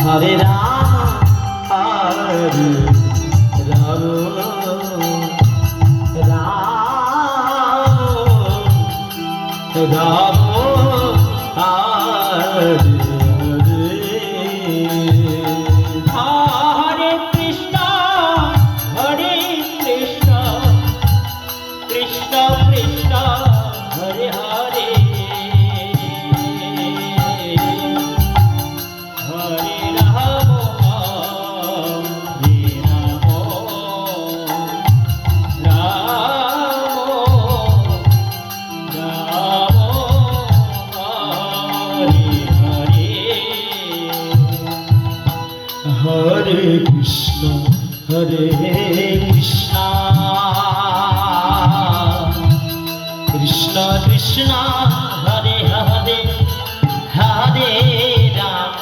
Hare Ram Hare Ram Ram Ram Hare Hare Krishna Hare Krishna Krishna Krishna Hare Hare Hare Ram Hare Ram Hare Krishna Hare Krishna Krishna Krishna Hare Hare Hare Ram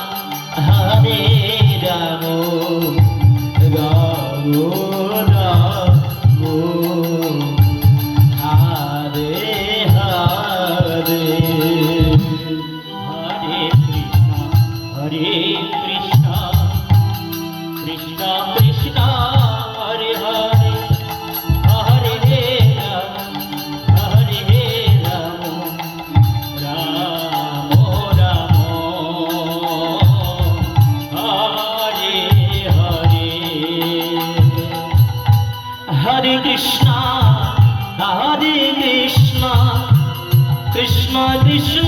Hare Ram Ram Ram Hare Hare Hare Krishna Hare Krishna Krishna Krishna Hare Hare Hare Ram Ram Ram Hare Hare Hare Krishna Krishna Krishna Krishna